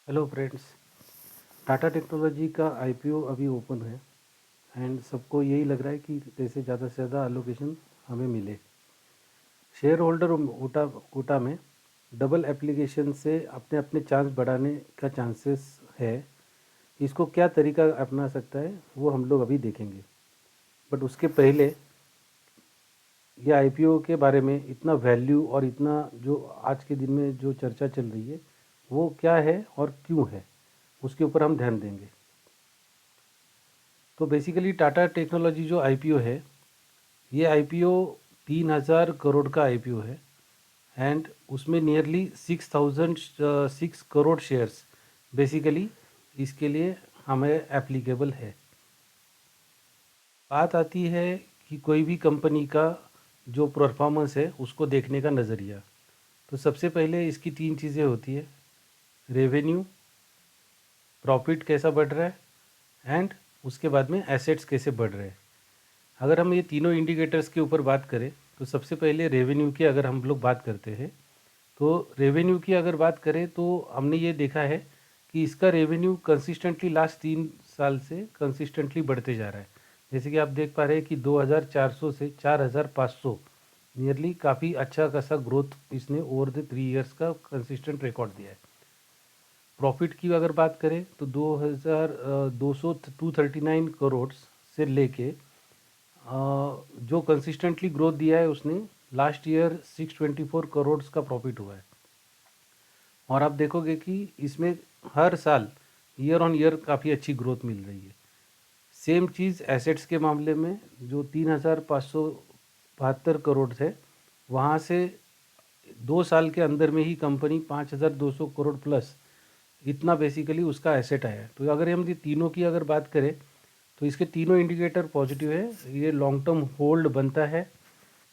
Hello friends. Tata technology IPO आईपीओ अभी open है एंड सबको यही लग रहा है कि कैसे ज़्यादा से ज़्यादा एलोकेशन हमें मिले। शेयर होल्डर कोटा में डबल एप्लीकेशन से अपने अपने चांस बढ़ाने का चांसेस है। इसको क्या तरीका अपना सकता है वो हम लोग अभी देखेंगे, बट उसके पहले ये आईपीओ के बारे में इतना वैल्यू और इतना जो आज के दिन में जो चर्चा चल रही है वो क्या है और क्यों है, उसके ऊपर हम ध्यान देंगे। तो बेसिकली टाटा टेक्नोलॉजी जो आईपीओ है, ये आईपीओ 3000 करोड़ का आईपीओ है एंड उसमें नियरली 6 करोड़ शेयर्स बेसिकली इसके लिए हमें एप्लीकेबल है। बात आती है कि कोई भी कंपनी का जो परफॉर्मेंस है उसको देखने का नज़रिया। तो सबसे पहले इसकी तीन चीज़ें होती है: रेवेन्यू, प्रॉफिट कैसा बढ़ रहा है एंड उसके बाद में एसेट्स कैसे बढ़ रहे हैं। अगर हम ये तीनों इंडिकेटर्स के ऊपर बात करें तो सबसे पहले रेवेन्यू की अगर हम लोग बात करते हैं तो रेवेन्यू की अगर बात करें तो हमने ये देखा है कि इसका रेवेन्यू कंसिस्टेंटली लास्ट 3 साल से कंसिस्टेंटली बढ़ते जा रहा है। जैसे कि आप देख पा रहे हैं कि 2400 से 4500 नियरली काफ़ी अच्छा खासा ग्रोथ इसने ओवर द 3 इयर्स का कंसिस्टेंट रिकॉर्ड दिया है। प्रॉफिट की अगर बात करें तो 2,239 करोड़ से लेके जो कंसिस्टेंटली ग्रोथ दिया है उसने लास्ट ईयर 624 करोड़ का प्रॉफिट हुआ है। और आप देखोगे कि इसमें हर साल ईयर ऑन ईयर काफ़ी अच्छी ग्रोथ मिल रही है। सेम चीज़ एसेट्स के मामले में जो 3,572 करोड़ थे, वहाँ से 2 साल के अंदर में ही कंपनी 5,200 करोड़ प्लस इतना बेसिकली उसका एसेट आया है। तो अगर हम ये तीनों की अगर बात करें तो इसके तीनों इंडिकेटर पॉजिटिव है, ये लॉन्ग टर्म होल्ड बनता है।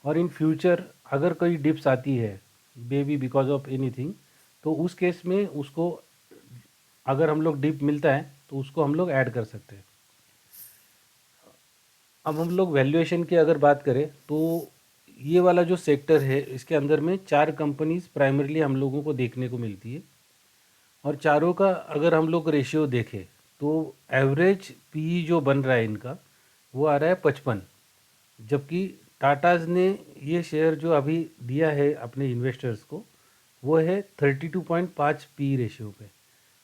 और इन फ्यूचर अगर कोई डिप्स आती है बेबी बिकॉज ऑफ एनीथिंग, तो उस केस में उसको अगर हम लोग डिप मिलता है तो उसको हम लोग ऐड कर सकते हैं। अब हम लोग वैल्यूएशन की अगर बात करें तो ये वाला जो सेक्टर है इसके अंदर में 4 कंपनीज प्राइमरीली हम लोगों को देखने को मिलती है और चारों का अगर हम लोग रेशियो देखें तो एवरेज पीई जो बन रहा है इनका वो आ रहा है 55। जबकि टाटाज ने ये शेयर जो अभी दिया है अपने इन्वेस्टर्स को वो है 32.5 पी रेशियो पे,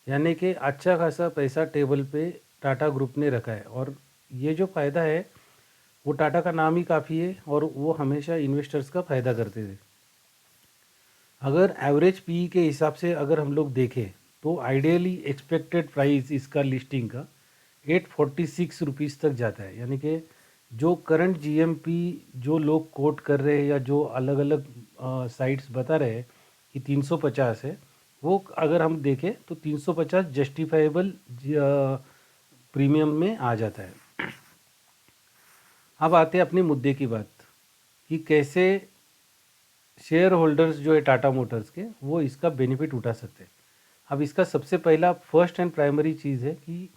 यानी कि अच्छा खासा पैसा टेबल पे टाटा ग्रुप ने रखा है। और ये जो फ़ायदा है वो टाटा का नाम ही काफ़ी है और वो हमेशा इन्वेस्टर्स का फ़ायदा करते थे। अगर एवरेज पी के हिसाब से अगर हम लोग देखें तो आइडियली एक्सपेक्टेड प्राइस इसका लिस्टिंग का 846 रुपीज़ तक जाता है, यानी कि जो करंट जीएमपी जो लोग कोट कर रहे हैं या जो अलग अलग साइट्स बता रहे हैं कि 350 है, वो अगर हम देखें तो 350 जस्टिफाइबल प्रीमियम में आ जाता है। अब आते हैं अपने मुद्दे की बात कि कैसे शेयर होल्डर्स जो है टाटा मोटर्स के वो इसका बेनिफिट उठा सकते हैं। अब इसका सबसे पहला फर्स्ट एंड प्राइमरी चीज़ है कि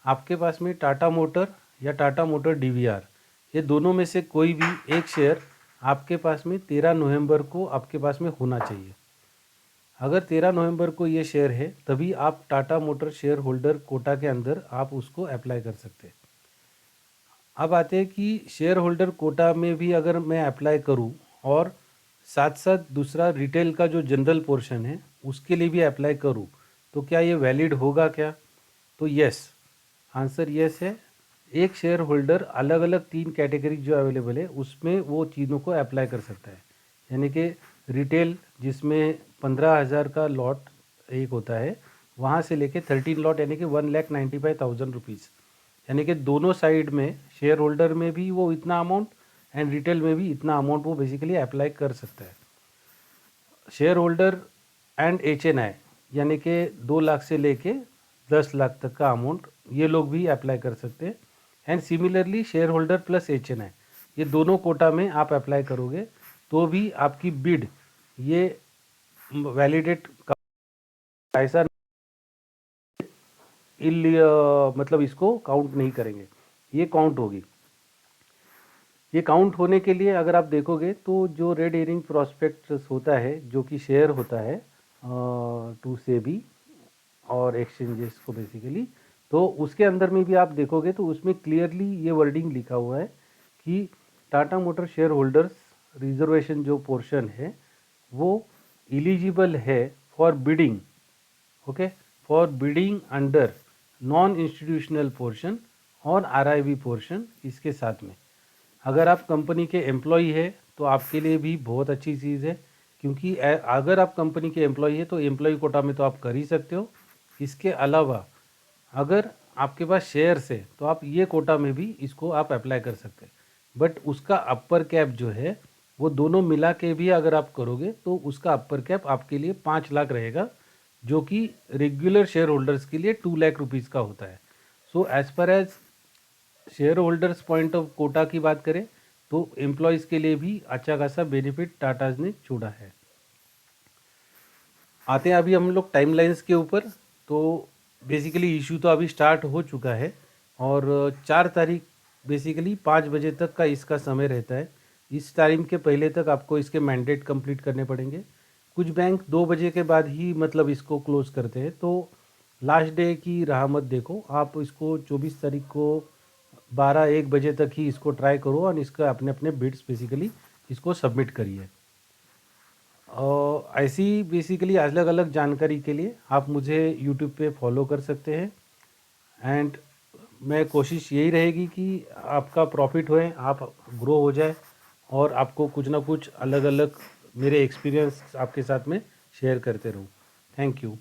आपके पास में टाटा मोटर या टाटा मोटर डीवीआर, ये दोनों में से कोई भी एक शेयर आपके पास में 13 नवंबर को आपके पास में होना चाहिए। अगर 13 नवंबर को ये शेयर है तभी आप Tata motor shareholder quota के अंदर आप उसको अप्लाई कर सकते हैं। अब आते हैं कि शेयर होल्डर कोटा में भी अगर मैं अप्लाई करूं और साथ साथ दूसरा रिटेल का जो जनरल पोर्शन है उसके लिए भी अप्लाई करूं तो क्या ये वैलिड होगा क्या? तो यस, आंसर यस है। एक शेयर होल्डर अलग अलग 3 कैटेगरी जो अवेलेबल है उसमें वो चीज़ों को अप्लाई कर सकता है। यानी कि रिटेल जिसमें 15,000 का लॉट एक होता है, वहाँ से लेके 13 लॉट यानी कि 1,95,000 रुपीज़, यानी कि दोनों साइड में शेयर होल्डर में भी वो इतना अमाउंट एंड रिटेल में भी इतना अमाउंट वो बेसिकली अप्लाई कर सकता है। शेयर होल्डर एंड HNI यानी कि 2 लाख से लेके 10 लाख तक का अमाउंट ये लोग भी अप्लाई कर सकते हैं। And similarly share holder plus HNI ये दोनों कोटा में आप अप्लाई करोगे तो भी आपकी बिड ये वैलिडेट ऐसा मतलब इसको काउंट नहीं करेंगे, ये काउंट होगी। ये काउंट होने के लिए अगर आप देखोगे तो जो रेड हेरिंग प्रोस्पेक्टस होता है जो कि शेयर होता है टू से भी, और एक्सचेंजेस को बेसिकली। तो उसके अंदर में भी आप देखोगे तो उसमें क्लियरली ये वर्डिंग लिखा हुआ है कि Tata motor share holders reservation जो पोर्शन है वो एलिजिबल है for bidding, okay, for bidding under non institutional portion और आरआईवी पोर्शन इसके साथ में। अगर आप कंपनी के एम्प्लॉई है तो आपके लिए भी बहुत अच्छी चीज़ है, क्योंकि अगर आप कंपनी के एम्प्लॉई है तो एम्प्लॉई कोटा में तो आप कर ही सकते हो। इसके अलावा अगर आपके पास शेयर्स है तो आप ये कोटा में भी इसको आप अप्लाई कर सकते हैं। बट उसका अपर कैप जो है वो दोनों मिला के भी अगर आप करोगे तो उसका अपर कैप आपके लिए 5 लाख रहेगा, जो कि रेगुलर शेयर होल्डर्स के लिए 2 लाख रुपीज़ का होता है। So as per as shareholders point of quota की बात करें तो एम्प्लॉयज़ के लिए भी अच्छा खासा बेनिफिट टाटाज ने छोड़ा है। आते हैं अभी हम लोग टाइमलाइंस के ऊपर। तो बेसिकली इशू तो अभी स्टार्ट हो चुका है और 4 तारीख बेसिकली 5 बजे तक का इसका समय रहता है। इस तारीख के पहले तक आपको इसके मैंडेट कंप्लीट करने पड़ेंगे। कुछ बैंक 2 बजे के बाद ही मतलब इसको क्लोज करते हैं, तो लास्ट डे की राह मत देखो, आप इसको 24 तारीख को 12-1 बजे तक ही इसको ट्राई करो और इसका अपने अपने बिड्स बेसिकली इसको सबमिट करिए। और ऐसी बेसिकली अलग अलग जानकारी के लिए आप मुझे यूट्यूब पे फॉलो कर सकते हैं। एंड मैं कोशिश यही रहेगी कि आपका प्रॉफिट होए, आप ग्रो हो जाए और आपको कुछ ना कुछ अलग अलग मेरे एक्सपीरियंस आपके साथ में शेयर करते रहूँ। Thank you.